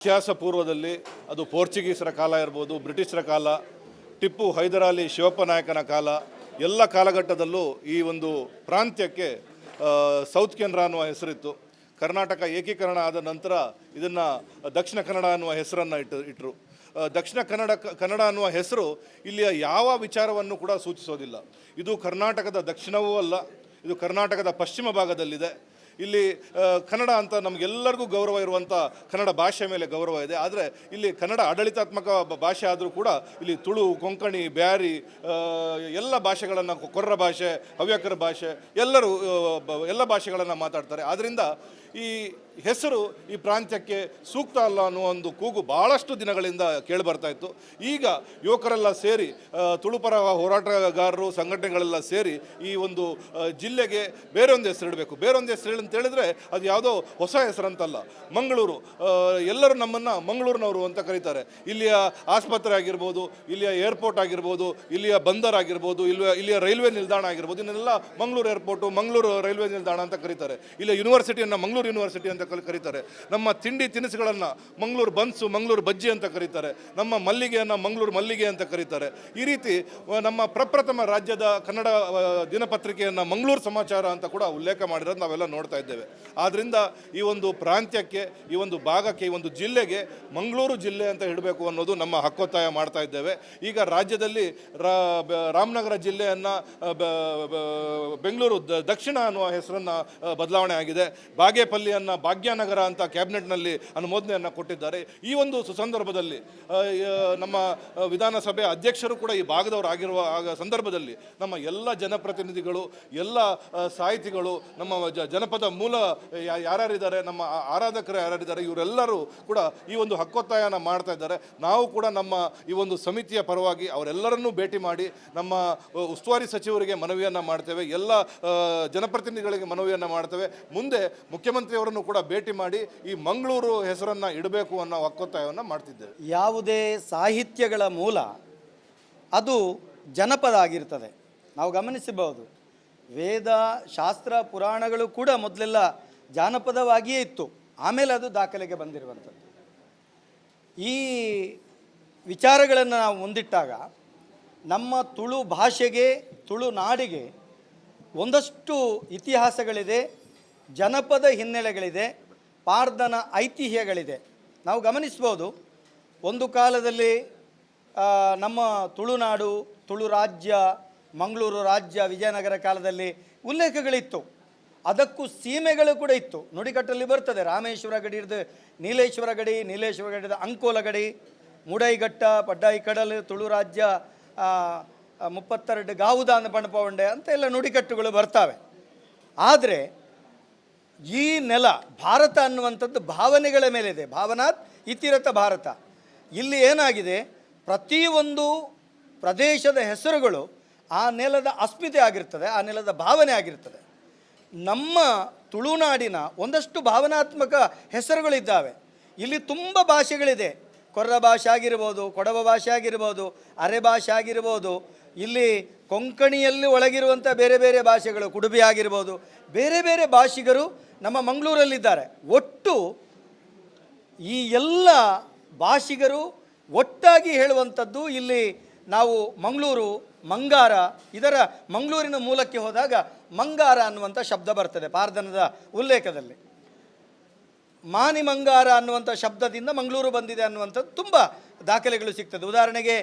ಇತಿಹಾಸ ಪೂರ್ವದಲ್ಲಿ ಅದು ಪೋರ್ಚುಗೀಸರ ಕಾಲ ಇರ್ಬೋದು, ಬ್ರಿಟಿಷರ ಕಾಲ, ಟಿಪ್ಪು ಹೈದರಾಲಿ ಶಿವಪ್ಪ ನಾಯಕನ ಕಾಲ, ಎಲ್ಲ ಕಾಲಘಟ್ಟದಲ್ಲೂ ಈ ಒಂದು ಪ್ರಾಂತ್ಯಕ್ಕೆ ಸೌತ್ ಕೆನರಾ ಅನ್ನುವ ಹೆಸರಿತ್ತು. ಕರ್ನಾಟಕ ಏಕೀಕರಣ ಆದ ನಂತರ ಇದನ್ನು ದಕ್ಷಿಣ ಕನ್ನಡ ಅನ್ನುವ ಹೆಸರನ್ನು ಇಟ್ಟರು. ದಕ್ಷಿಣ ಕನ್ನಡ ಅನ್ನುವ ಹೆಸರು ಇಲ್ಲಿಯ ಯಾವ ವಿಚಾರವನ್ನು ಕೂಡ ಸೂಚಿಸೋದಿಲ್ಲ. ಇದು ಕರ್ನಾಟಕದ ದಕ್ಷಿಣವೂ ಅಲ್ಲ, ಇದು ಕರ್ನಾಟಕದ ಪಶ್ಚಿಮ ಭಾಗದಲ್ಲಿದೆ. ಇಲ್ಲಿ ಕನ್ನಡ ಅಂತ ನಮಗೆಲ್ಲರಿಗೂ ಗೌರವ ಇರುವಂಥ ಕನ್ನಡ ಭಾಷೆ ಮೇಲೆ ಗೌರವ ಇದೆ. ಆದರೆ ಇಲ್ಲಿ ಕನ್ನಡ ಆಡಳಿತಾತ್ಮಕ ಭಾಷೆ ಆದರೂ ಕೂಡ ಇಲ್ಲಿ ತುಳು, ಕೊಂಕಣಿ, ಬ್ಯಾರಿ ಎಲ್ಲ ಭಾಷೆಗಳನ್ನು, ಕೊರ್ರ ಭಾಷೆ, ಹವ್ಯಕರ ಭಾಷೆ ಎಲ್ಲ ಭಾಷೆಗಳನ್ನು ಮಾತಾಡ್ತಾರೆ. ಆದ್ದರಿಂದ ಈ ಹೆಸರು ಈ ಪ್ರಾಂತ್ಯಕ್ಕೆ ಸೂಕ್ತ ಅಲ್ಲ ಅನ್ನೋ ಒಂದು ಕೂಗು ಭಾಳಷ್ಟು ದಿನಗಳಿಂದ ಕೇಳಿಬರ್ತಾ ಇತ್ತು. ಈಗ ಯುವಕರೆಲ್ಲ ಸೇರಿ, ತುಳುಪರ ಹೋರಾಟಗಾರರು, ಸಂಘಟನೆಗಳೆಲ್ಲ ಸೇರಿ ಈ ಒಂದು ಜಿಲ್ಲೆಗೆ ಬೇರೊಂದು ಹೆಸರಿಡಬೇಕು. ಬೇರೊಂದು ಹೆಸರು ಅಂತ ಹೇಳಿದ್ರೆ ಅದು ಯಾವುದೋ ಹೊಸ ಹೆಸರಂತಲ್ಲ. ಮಂಗಳೂರು, ಎಲ್ಲರೂ ನಮ್ಮನ್ನು ಮಂಗಳೂರಿನವರು ಅಂತ ಕರೀತಾರೆ. ಇಲ್ಲಿಯ ಆಸ್ಪತ್ರೆ ಆಗಿರ್ಬೋದು, ಇಲ್ಲಿಯ ಏರ್ಪೋರ್ಟ್ ಆಗಿರ್ಬೋದು, ಇಲ್ಲಿಯ ಬಂದರ್ ಆಗಿರ್ಬೋದು, ಇಲ್ಲಿಯ ರೈಲ್ವೆ ನಿಲ್ದಾಣ ಆಗಿರ್ಬೋದು, ಇದನ್ನೆಲ್ಲ ಮಂಗಳೂರು ಏರ್ಪೋರ್ಟು, ಮಂಗಳೂರು ರೈಲ್ವೆ ನಿಲ್ದಾಣ ಅಂತ ಕರೀತಾರೆ. ಇಲ್ಲಿಯ ಯೂನಿವರ್ಸಿಟಿಯನ್ನು ಮಂಗಳೂರು ಯೂನಿವರ್ಸಿಟಿ ಅಂತ ಕರೀತಾರೆ. ನಮ್ಮ ತಿಂಡಿ ತಿನಿಸುಗಳನ್ನು ಮಂಗಳೂರು ಬನ್ಸು, ಮಂಗಳೂರು ಬಜ್ಜಿ ಅಂತ ಕರೀತಾರೆ. ನಮ್ಮ ಮಲ್ಲಿಗೆಯನ್ನು ಮಂಗಳೂರು ಮಲ್ಲಿಗೆ ಅಂತ ಕರೀತಾರೆ. ಈ ರೀತಿ ನಮ್ಮ ಪ್ರಪ್ರಥಮ ರಾಜ್ಯದ ಕನ್ನಡ ದಿನಪತ್ರಿಕೆಯನ್ನು ಮಂಗಳೂರು ಸಮಾಚಾರ ಅಂತ ಕೂಡ ಉಲ್ಲೇಖ ಮಾಡಿರೋದು ನಾವೆಲ್ಲ ನೋಡ್ತಾ ಇದ್ದೇವೆ. ಆದ್ದರಿಂದ ಈ ಒಂದು ಪ್ರಾಂತ್ಯಕ್ಕೆ, ಈ ಒಂದು ಭಾಗಕ್ಕೆ, ಈ ಒಂದು ಜಿಲ್ಲೆಗೆ ಮಂಗಳೂರು ಜಿಲ್ಲೆ ಅಂತ ಇಡಬೇಕು ಅನ್ನೋದು ನಮ್ಮ ಹಕ್ಕೊತ್ತಾಯ ಮಾಡ್ತಾ ಇದ್ದೇವೆ. ಈಗ ರಾಜ್ಯದಲ್ಲಿ ರಾಮನಗರ ಜಿಲ್ಲೆಯನ್ನು ಬೆಂಗಳೂರು ದಕ್ಷಿಣ ಅನ್ನುವ ಹೆಸರನ್ನು ಬದಲಾವಣೆ ಆಗಿದೆ. ಬಾಗೇಪಲ್ಲಿಯನ್ನು ಭಾಗ್ಯನಗರ ಅಂತ ಕ್ಯಾಬಿನೆಟ್ನಲ್ಲಿ ಅನುಮೋದನೆಯನ್ನು ಕೊಟ್ಟಿದ್ದಾರೆ. ಈ ಒಂದು ಸಂದರ್ಭದಲ್ಲಿ ನಮ್ಮ ವಿಧಾನಸಭೆ ಅಧ್ಯಕ್ಷರು ಕೂಡ ಈ ಭಾಗದವರು ಆಗಿರುವ ಸಂದರ್ಭದಲ್ಲಿ ನಮ್ಮ ಎಲ್ಲ ಜನಪ್ರತಿನಿಧಿಗಳು, ಎಲ್ಲ ಸಾಹಿತಿಗಳು, ನಮ್ಮ ಜನಪದ ಮೂಲ ಯಾರ್ಯಾರಿದ್ದಾರೆ, ನಮ್ಮ ಆರಾಧಕರು ಯಾರ್ಯಾರಿದ್ದಾರೆ, ಇವರೆಲ್ಲರೂ ಕೂಡ ಈ ಒಂದು ಹಕ್ಕೊತ್ತಾಯನ ಮಾಡ್ತಾ ಇದ್ದಾರೆ. ನಾವು ಕೂಡ ನಮ್ಮ ಈ ಒಂದು ಸಮಿತಿಯ ಪರವಾಗಿ ಅವರೆಲ್ಲರನ್ನೂ ಭೇಟಿ ಮಾಡಿ ನಮ್ಮ ಉಸ್ತುವಾರಿ ಸಚಿವರಿಗೆ ಮನವಿಯನ್ನು ಮಾಡ್ತೇವೆ, ಎಲ್ಲ ಜನಪ್ರತಿನಿಧಿಗಳಿಗೆ ಮನವಿಯನ್ನು ಮಾಡ್ತೇವೆ. ಮುಂದೆ ಮುಖ್ಯಮಂತ್ರಿಯವರನ್ನು ಕೂಡ ಭೇಟಿ ಮಾಡಿ ಈ ಮಂಗಳೂರು ಹೆಸರನ್ನು ಇಡಬೇಕು ಅನ್ನೋ ಹಕ್ಕೊತ್ತಾಯವನ್ನು ಮಾಡ್ತಿದ್ದೇವೆ. ಯಾವುದೇ ಸಾಹಿತ್ಯಗಳ ಮೂಲ ಅದು ಜನಪದ ಆಗಿರ್ತದೆ. ನಾವು ಗಮನಿಸಬಹುದು, ವೇದ, ಶಾಸ್ತ್ರ, ಪುರಾಣಗಳು ಕೂಡ ಮೊದಲೆಲ್ಲ ಜಾನಪದವಾಗಿಯೇ ಇತ್ತು. ಆಮೇಲೆ ಅದು ದಾಖಲೆಗೆ ಬಂದಿರುವಂಥದ್ದು. ಈ ವಿಚಾರಗಳನ್ನು ನಾವು ಮುಂದಿಟ್ಟಾಗ ನಮ್ಮ ತುಳು ಭಾಷೆಗೆ, ತುಳು ನಾಡಿಗೆ ಒಂದಷ್ಟು ಇತಿಹಾಸಗಳಿದೆ, ಜನಪದ ಹಿನ್ನೆಲೆಗಳಿದೆ, ಪಾರ್ದನ ಐತಿಹ್ಯಗಳಿದೆ. ನಾವು ಗಮನಿಸ್ಬೋದು, ಒಂದು ಕಾಲದಲ್ಲಿ ನಮ್ಮ ತುಳುನಾಡು, ತುಳು ರಾಜ್ಯ, ಮಂಗಳೂರು ರಾಜ್ಯ, ವಿಜಯನಗರ ಕಾಲದಲ್ಲಿ ಉಲ್ಲೇಖಗಳಿತ್ತು. ಅದಕ್ಕೂ ಸೀಮೆಗಳು ಕೂಡ ಇತ್ತು. ನುಡಿಕಟ್ಟಲ್ಲಿ ಬರ್ತದೆ, ರಾಮೇಶ್ವರ ಗಡಿ ಹಿಡಿದು ನೀಲೇಶ್ವರ ಗಡಿ, ನೀಲೇಶ್ವರ ಗಡಿದ ಅಂಕೋಲ ಗಡಿ, ಮುಡೈಘಟ್ಟ, ಪಡ್ಡಾಯಿ ಕಡಲು, ತುಳು ರಾಜ್ಯ 32 ಗಾವುದಾನ ಪಣಪವಂಡೆ ಅಂತ ಎಲ್ಲ ನುಡಿಕಟ್ಟುಗಳು ಬರ್ತವೆ. ಆದರೆ ಈ ನೆಲ ಭಾರತ ಅನ್ನುವಂಥದ್ದು ಭಾವನೆಗಳ ಮೇಲಿದೆ. ಭಾವನಾತ್ ಇತಿರಥ ಭಾರತ. ಇಲ್ಲಿ ಏನಾಗಿದೆ, ಪ್ರತಿಯೊಂದು ಪ್ರದೇಶದ ಹೆಸರುಗಳು ಆ ನೆಲದ ಅಸ್ಮಿತೆ ಆಗಿರ್ತದೆ, ಆ ನೆಲದ ಭಾವನೆ ಆಗಿರ್ತದೆ. ನಮ್ಮ ತುಳುನಾಡಿನ ಒಂದಷ್ಟು ಭಾವನಾತ್ಮಕ ಹೆಸರುಗಳಿದ್ದಾವೆ. ಇಲ್ಲಿ ತುಂಬ ಭಾಷೆಗಳಿದೆ. ಕೊರ್ರ ಭಾಷೆ ಆಗಿರ್ಬೋದು, ಕೊಡವ ಭಾಷೆ ಆಗಿರ್ಬೋದು, ಅರೆ ಭಾಷೆ ಆಗಿರ್ಬೋದು, ಇಲ್ಲಿ ಕೊಂಕಣಿಯಲ್ಲಿ ಒಳಗಿರುವಂಥ ಬೇರೆ ಬೇರೆ ಭಾಷೆಗಳು, ಕುಡುಬಿ ಆಗಿರ್ಬೋದು, ಬೇರೆ ಬೇರೆ ಭಾಷಿಗರು ನಮ್ಮ ಮಂಗಳೂರಲ್ಲಿದ್ದಾರೆ. ಒಟ್ಟು ಈ ಎಲ್ಲ ಭಾಷಿಗರು ಒಟ್ಟಾಗಿ ಹೇಳುವಂಥದ್ದು ಇಲ್ಲಿ ನಾವು ಮಂಗಳೂರು, ಮಂಗಾರ, ಇದರ ಮಂಗಳೂರಿನ ಮೂಲಕ್ಕೆ ಹೋದಾಗ ಮಂಗಾರ ಅನ್ನುವಂಥ ಶಬ್ದ ಬರ್ತದೆ ಪಾರ್ದನದ ಉಲ್ಲೇಖದಲ್ಲಿ. ಮಾನಿ ಮಂಗಾರ ಅನ್ನುವಂಥ ಶಬ್ದದಿಂದ ಮಂಗಳೂರು ಬಂದಿದೆ ಅನ್ನುವಂಥದ್ದು ತುಂಬ ದಾಖಲೆಗಳು ಸಿಗ್ತದೆ. ಉದಾಹರಣೆಗೆ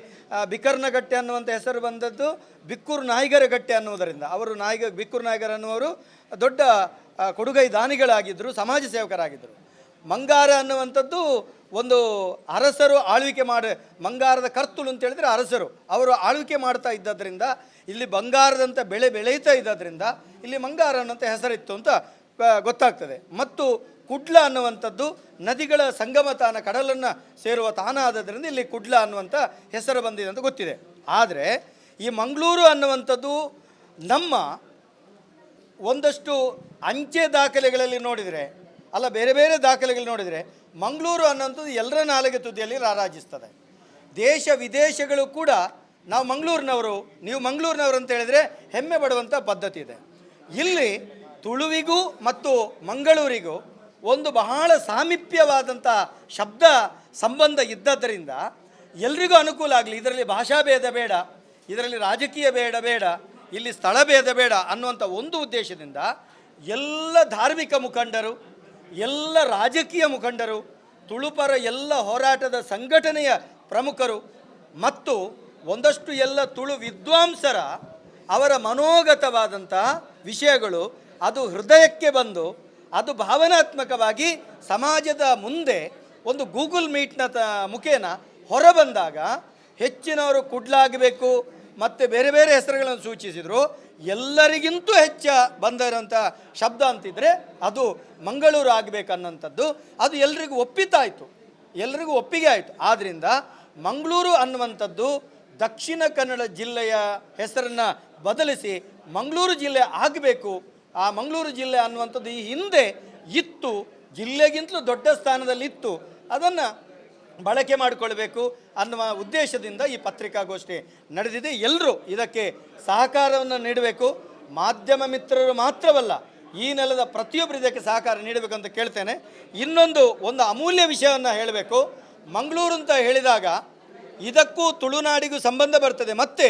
ಬಿಕ್ಕರ್ನಗಟ್ಟೆ ಅನ್ನುವಂಥ ಹೆಸರು ಬಂದದ್ದು ಬಿಕ್ಕೂರು ನಾಯಿಗರ ಗಟ್ಟೆ ಅನ್ನುವುದರಿಂದ. ಅವರು ಬಿಕ್ಕೂರು ನಾಯಿಗರ್ ಅನ್ನುವರು ದೊಡ್ಡ ಕೊಡುಗೈ ದಾನಿಗಳಾಗಿದ್ದರು, ಸಮಾಜ ಸೇವಕರಾಗಿದ್ದರು. ಮಂಗಾರ ಅನ್ನುವಂಥದ್ದು ಒಂದು ಅರಸರು ಆಳ್ವಿಕೆ ಮಂಗಾರದ ಕರ್ತುಳು ಅಂತ ಹೇಳಿದರೆ ಅರಸರು, ಅವರು ಆಳ್ವಿಕೆ ಮಾಡ್ತಾ ಇದ್ದದ್ರಿಂದ, ಇಲ್ಲಿ ಬಂಗಾರದಂಥ ಬೆಳೆ ಬೆಳೆಯುತ್ತಾ ಇದ್ದದ್ರಿಂದ ಇಲ್ಲಿ ಮಂಗಾರ ಅನ್ನುವಂಥ ಹೆಸರಿತ್ತು ಅಂತ ಗೊತ್ತಾಗ್ತದೆ. ಮತ್ತು ಕುಡ್ಲ ಅನ್ನುವಂಥದ್ದು ನದಿಗಳ ಸಂಗಮ ತಾಣ, ಕಡಲನ್ನು ಸೇರುವ ತಾಣ ಆದದ್ರಿಂದ ಇಲ್ಲಿ ಕುಡ್ಲ ಅನ್ನುವಂಥ ಹೆಸರು ಬಂದಿದೆ ಅಂತ ಗೊತ್ತಿದೆ. ಆದರೆ ಈ ಮಂಗಳೂರು ಅನ್ನುವಂಥದ್ದು ನಮ್ಮ ಒಂದಷ್ಟು ಅಂಚೆ ದಾಖಲೆಗಳಲ್ಲಿ ನೋಡಿದರೆ, ಅಲ್ಲ ಬೇರೆ ಬೇರೆ ದಾಖಲೆಗಳು ನೋಡಿದರೆ, ಮಂಗಳೂರು ಅನ್ನೋಂಥದ್ದು ಎಲ್ಲರ ನಾಲಿಗೆ ತುದಿಯಲ್ಲಿ ರಾರಾಜಿಸ್ತದೆ. ದೇಶ ವಿದೇಶಗಳು ಕೂಡ ನಾವು ಮಂಗಳೂರಿನವರು, ನೀವು ಮಂಗಳೂರಿನವರು ಅಂತ ಹೇಳಿದರೆ ಹೆಮ್ಮೆ ಪಡುವಂಥ ಪದ್ಧತಿ ಇದೆ. ಇಲ್ಲಿ ತುಳುವಿಗೂ ಮತ್ತು ಮಂಗಳೂರಿಗೂ ಒಂದು ಬಹಳ ಸಾಮೀಪ್ಯವಾದಂಥ ಶಬ್ದ ಸಂಬಂಧ ಇದ್ದದ್ದರಿಂದ ಎಲ್ರಿಗೂ ಅನುಕೂಲ ಆಗಲಿ. ಇದರಲ್ಲಿ ಭಾಷಾ ಭೇದ ಬೇಡ, ಇದರಲ್ಲಿ ರಾಜಕೀಯ ಬೇಡ, ಇಲ್ಲಿ ಸ್ಥಳ ಭೇದ ಬೇಡ ಅನ್ನುವಂಥ ಒಂದು ಉದ್ದೇಶದಿಂದ ಎಲ್ಲ ಧಾರ್ಮಿಕ ಮುಖಂಡರು, ಎಲ್ಲ ರಾಜಕೀಯ ಮುಖಂಡರು, ತುಳುಪರ ಎಲ್ಲ ಹೋರಾಟದ ಸಂಘಟನೆಯ ಪ್ರಮುಖರು ಮತ್ತು ಒಂದಷ್ಟು ಎಲ್ಲ ತುಳು ವಿದ್ವಾಂಸರ ಅವರ ಮನೋಗತವಾದಂಥ ವಿಷಯಗಳು ಅದು ಹೃದಯಕ್ಕೆ ಬಂದು ಅದು ಭಾವನಾತ್ಮಕವಾಗಿ ಸಮಾಜದ ಮುಂದೆ ಒಂದು ಗೂಗಲ್ ಮೀಟ್ನ ಮುಖೇನ ಹೊರಬಂದಾಗ ಹೆಚ್ಚಿನವರು ಕುಡ್ಲಾಗಬೇಕು ಮತ್ತು ಬೇರೆ ಬೇರೆ ಹೆಸರುಗಳನ್ನು ಸೂಚಿಸಿದರು. ಎಲ್ಲರಿಗಿಂತೂ ಬಂದಿರೋಂಥ ಶಬ್ದ ಅಂತಿದ್ರೆ ಅದು ಮಂಗಳೂರು ಆಗಬೇಕನ್ನೋಂಥದ್ದು. ಅದು ಎಲ್ರಿಗೂ ಒಪ್ಪಿತಾಯಿತು, ಎಲ್ರಿಗೂ ಒಪ್ಪಿಗೆ ಆಯಿತು. ಆದ್ದರಿಂದ ಮಂಗಳೂರು ಅನ್ನುವಂಥದ್ದು ದಕ್ಷಿಣ ಕನ್ನಡ ಜಿಲ್ಲೆಯ ಹೆಸರನ್ನು ಬದಲಿಸಿ ಮಂಗಳೂರು ಜಿಲ್ಲೆ ಆಗಬೇಕು. ಆ ಮಂಗಳೂರು ಜಿಲ್ಲೆ ಅನ್ನುವಂಥದ್ದು ಈ ಹಿಂದೆ ಇತ್ತು, ಜಿಲ್ಲೆಗಿಂತಲೂ ದೊಡ್ಡ ಸ್ಥಾನದಲ್ಲಿತ್ತು, ಅದನ್ನು ಬಳಕೆ ಮಾಡಿಕೊಳ್ಬೇಕು ಅನ್ನುವ ಉದ್ದೇಶದಿಂದ ಈ ಪತ್ರಿಕಾಗೋಷ್ಠಿ ನಡೆದಿದೆ. ಎಲ್ಲರೂ ಇದಕ್ಕೆ ಸಹಕಾರವನ್ನು ನೀಡಬೇಕು. ಮಾಧ್ಯಮ ಮಿತ್ರರು ಮಾತ್ರವಲ್ಲ, ಈ ನೆಲದ ಪ್ರತಿಯೊಬ್ಬರು ಇದಕ್ಕೆ ಸಹಕಾರ ನೀಡಬೇಕಂತ ಕೇಳ್ತೇನೆ. ಒಂದು ಅಮೂಲ್ಯ ವಿಷಯವನ್ನು ಹೇಳಬೇಕು. ಮಂಗಳೂರು ಅಂತ ಹೇಳಿದಾಗ ಇದಕ್ಕೂ ತುಳುನಾಡಿಗೂ ಸಂಬಂಧ ಬರ್ತದೆ. ಮತ್ತು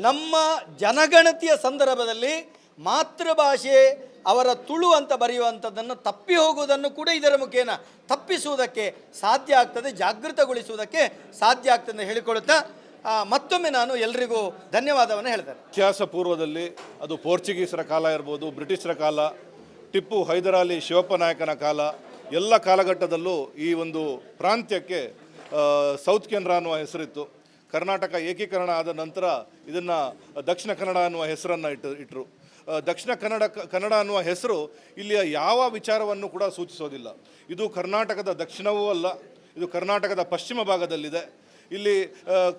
ನಮ್ಮ ಜನಗಣತಿಯ ಸಂದರ್ಭದಲ್ಲಿ ಮಾತೃಭಾಷೆ ಅವರ ತುಳು ಅಂತ ಬರೆಯುವಂಥದ್ದನ್ನು ತಪ್ಪಿ ಹೋಗುವುದನ್ನು ಕೂಡ ಇದರ ಮುಖೇನ ತಪ್ಪಿಸುವುದಕ್ಕೆ ಸಾಧ್ಯ ಆಗ್ತದೆ, ಜಾಗೃತಗೊಳಿಸುವುದಕ್ಕೆ ಸಾಧ್ಯ ಆಗ್ತದೆ ಅಂತ ಹೇಳಿಕೊಳ್ಳುತ್ತಾ ಮತ್ತೊಮ್ಮೆ ನಾನು ಎಲ್ರಿಗೂ ಧನ್ಯವಾದವನ್ನು ಹೇಳ್ತೇನೆ. ಇತಿಹಾಸ ಪೂರ್ವದಲ್ಲಿ ಅದು ಪೋರ್ಚುಗೀಸರ ಕಾಲ ಇರ್ಬೋದು, ಬ್ರಿಟಿಷರ ಕಾಲ, ಟಿಪ್ಪು ಹೈದರಾಲಿ ಶಿವಪ್ಪ ನಾಯಕನ ಕಾಲ, ಎಲ್ಲ ಕಾಲಘಟ್ಟದಲ್ಲೂ ಈ ಒಂದು ಪ್ರಾಂತ್ಯಕ್ಕೆ ಸೌತ್ ಕೆನರಾ ಅನ್ನುವ ಹೆಸರಿತ್ತು. ಕರ್ನಾಟಕ ಏಕೀಕರಣ ಆದ ನಂತರ ಇದನ್ನು ದಕ್ಷಿಣ ಕನ್ನಡ ಅನ್ನುವ ಹೆಸರನ್ನು ಇಟ್ಟರು. ದಕ್ಷಿಣ ಕನ್ನಡ ಅನ್ನುವ ಹೆಸರು ಇಲ್ಲಿಯ ಯಾವ ವಿಚಾರವನ್ನು ಕೂಡ ಸೂಚಿಸೋದಿಲ್ಲ. ಇದು ಕರ್ನಾಟಕದ ದಕ್ಷಿಣವೂ ಅಲ್ಲ, ಇದು ಕರ್ನಾಟಕದ ಪಶ್ಚಿಮ ಭಾಗದಲ್ಲಿದೆ. ಇಲ್ಲಿ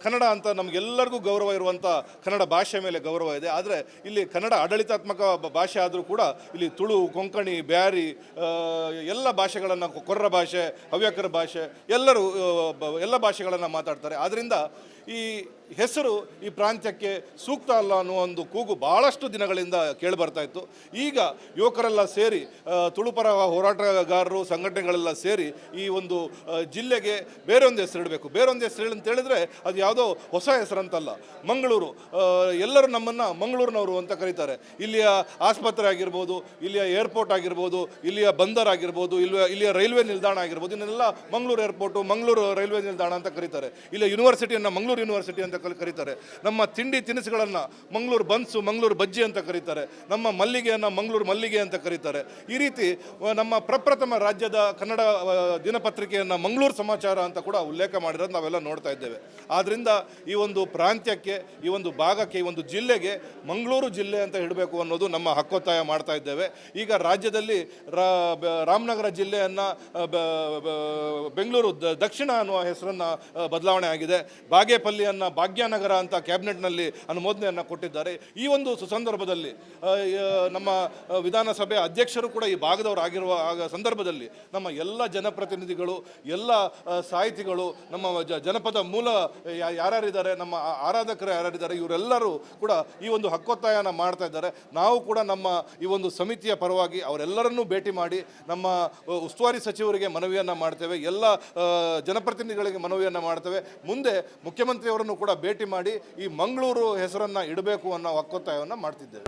ಕನ್ನಡ ಅಂತ ನಮಗೆಲ್ಲರಿಗೂ ಗೌರವ ಇರುವಂಥ ಕನ್ನಡ ಭಾಷೆ ಮೇಲೆ ಗೌರವ ಇದೆ. ಆದರೆ ಇಲ್ಲಿ ಕನ್ನಡ ಆಡಳಿತಾತ್ಮಕ ಭಾಷೆ ಆದರೂ ಕೂಡ ಇಲ್ಲಿ ತುಳು, ಕೊಂಕಣಿ, ಬ್ಯಾರಿ ಎಲ್ಲ ಭಾಷೆಗಳನ್ನು, ಕೊರ್ರ ಭಾಷೆ, ಹವ್ಯಕರ ಭಾಷೆ ಎಲ್ಲ ಭಾಷೆಗಳನ್ನು ಮಾತಾಡ್ತಾರೆ. ಆದ್ದರಿಂದ ಈ ಹೆಸರು ಈ ಪ್ರಾಂತ್ಯಕ್ಕೆ ಸೂಕ್ತ ಅಲ್ಲ ಅನ್ನುವ ಒಂದು ಕೂಗು ಭಾಳಷ್ಟು ದಿನಗಳಿಂದ ಕೇಳಿಬರ್ತಾ ಇತ್ತು. ಈಗ ಯುವಕರೆಲ್ಲ ಸೇರಿ, ತುಳುಪರ ಹೋರಾಟಗಾರರು, ಸಂಘಟನೆಗಳೆಲ್ಲ ಸೇರಿ ಈ ಒಂದು ಜಿಲ್ಲೆಗೆ ಬೇರೊಂದು ಹೆಸರು ಇಡಬೇಕು. ಬೇರೊಂದು ಹೆಸರು ಅಂತ ಹೇಳಿದ್ರೆ ಅದು ಯಾವುದೋ ಹೊಸ ಹೆಸರಂತಲ್ಲ. ಮಂಗಳೂರು, ಎಲ್ಲರೂ ನಮ್ಮನ್ನು ಮಂಗಳೂರಿನವರು ಅಂತ ಕರೀತಾರೆ. ಇಲ್ಲಿಯ ಆಸ್ಪತ್ರೆ ಆಗಿರ್ಬೋದು, ಇಲ್ಲಿಯ ಏರ್ಪೋರ್ಟ್ ಆಗಿರ್ಬೋದು, ಇಲ್ಲಿಯ ಬಂದರ್ ಆಗಿರ್ಬೋದು, ಇಲ್ಲಿಯ ರೈಲ್ವೆ ನಿಲ್ದಾಣ ಆಗಿರ್ಬೋದು, ಇದನ್ನೆಲ್ಲ ಮಂಗಳೂರು ಏರ್ಪೋರ್ಟು, ಮಂಗಳೂರು ರೈಲ್ವೆ ನಿಲ್ದಾಣ ಅಂತ ಕರೀತಾರೆ. ಇಲ್ಲಿಯ ಯೂನಿವರ್ಸಿಟಿಯನ್ನು ಮಂಗಳೂರು ಯೂನಿವರ್ಸಿಟಿ ಅಂತ ಕರೀತಾರೆ. ನಮ್ಮ ತಿಂಡಿ ತಿನಿಸುಗಳನ್ನು ಮಂಗಳೂರು ಬನ್ಸು, ಮಂಗಳೂರು ಬಜ್ಜಿ ಅಂತ ಕರೀತಾರೆ. ನಮ್ಮ ಮಲ್ಲಿಗೆಯನ್ನು ಮಂಗಳೂರು ಮಲ್ಲಿಗೆ ಅಂತ ಕರೀತಾರೆ. ಈ ರೀತಿ ನಮ್ಮ ಪ್ರಪ್ರಥಮ ರಾಜ್ಯದ ಕನ್ನಡ ದಿನಪತ್ರಿಕೆಯನ್ನು ಮಂಗಳೂರು ಸಮಾಚಾರ ಅಂತ ಕೂಡ ಉಲ್ಲೇಖ ಮಾಡಿರೋದು ನಾವೆಲ್ಲ ನೋಡ್ತಾ ಇದ್ದೇವೆ. ಆದ್ದರಿಂದ ಈ ಒಂದು ಪ್ರಾಂತ್ಯಕ್ಕೆ, ಈ ಒಂದು ಭಾಗಕ್ಕೆ, ಈ ಒಂದು ಜಿಲ್ಲೆಗೆ ಮಂಗಳೂರು ಜಿಲ್ಲೆ ಅಂತ ಇಡಬೇಕು ಅನ್ನೋದು ನಮ್ಮ ಹಕ್ಕೊತ್ತಾಯ ಮಾಡ್ತಾ ಇದ್ದೇವೆ. ಈಗ ರಾಜ್ಯದಲ್ಲಿ ರಾಮನಗರ ಜಿಲ್ಲೆಯನ್ನು ಬೆಂಗಳೂರು ದಕ್ಷಿಣ ಅನ್ನುವ ಹೆಸರನ್ನು ಬದಲಾವಣೆ ಆಗಿದೆ. ಬಾಗೇಪಲ್ಲಿಯನ್ನು ಭಾಗ್ಯನಗರ ಅಂತ ಕ್ಯಾಬಿನೆಟ್ನಲ್ಲಿ ಅನುಮೋದನೆಯನ್ನು ಕೊಟ್ಟಿದ್ದಾರೆ. ಈ ಒಂದು ಸಂದರ್ಭದಲ್ಲಿ ನಮ್ಮ ವಿಧಾನಸಭೆ ಅಧ್ಯಕ್ಷರು ಕೂಡ ಈ ಭಾಗದವರು ಆಗಿರುವ ಸಂದರ್ಭದಲ್ಲಿ ನಮ್ಮ ಎಲ್ಲ ಜನಪ್ರತಿನಿಧಿಗಳು, ಎಲ್ಲ ಸಾಹಿತಿಗಳು, ನಮ್ಮ ಜನಪದ ಮೂಲ ಯಾರ್ಯಾರಿದ್ದಾರೆ, ನಮ್ಮ ಆರಾಧಕರು ಯಾರ್ಯಾರಿದ್ದಾರೆ, ಇವರೆಲ್ಲರೂ ಕೂಡ ಈ ಒಂದು ಹಕ್ಕೊತ್ತಾಯನ ಮಾಡ್ತಾ ಇದ್ದಾರೆ. ನಾವು ಕೂಡ ನಮ್ಮ ಈ ಒಂದು ಸಮಿತಿಯ ಪರವಾಗಿ ಅವರೆಲ್ಲರನ್ನೂ ಭೇಟಿ ಮಾಡಿ ನಮ್ಮ ಉಸ್ತುವಾರಿ ಸಚಿವರಿಗೆ ಮನವಿಯನ್ನು ಮಾಡ್ತೇವೆ, ಎಲ್ಲ ಜನಪ್ರತಿನಿಧಿಗಳಿಗೆ ಮನವಿಯನ್ನು ಮಾಡ್ತೇವೆ. ಮುಂದೆ ಮುಖ್ಯಮಂತ್ರಿಯವರನ್ನು ಕೂಡ ಭೇಟಿ ಮಾಡಿ ಈ ಮಂಗಳೂರು ಹೆಸರನ್ನು ಇಡಬೇಕು ಅನ್ನೋ ಹಕ್ಕೊತ್ತಾಯವನ್ನು ಮಾಡ್ತಿದ್ದೇವೆ.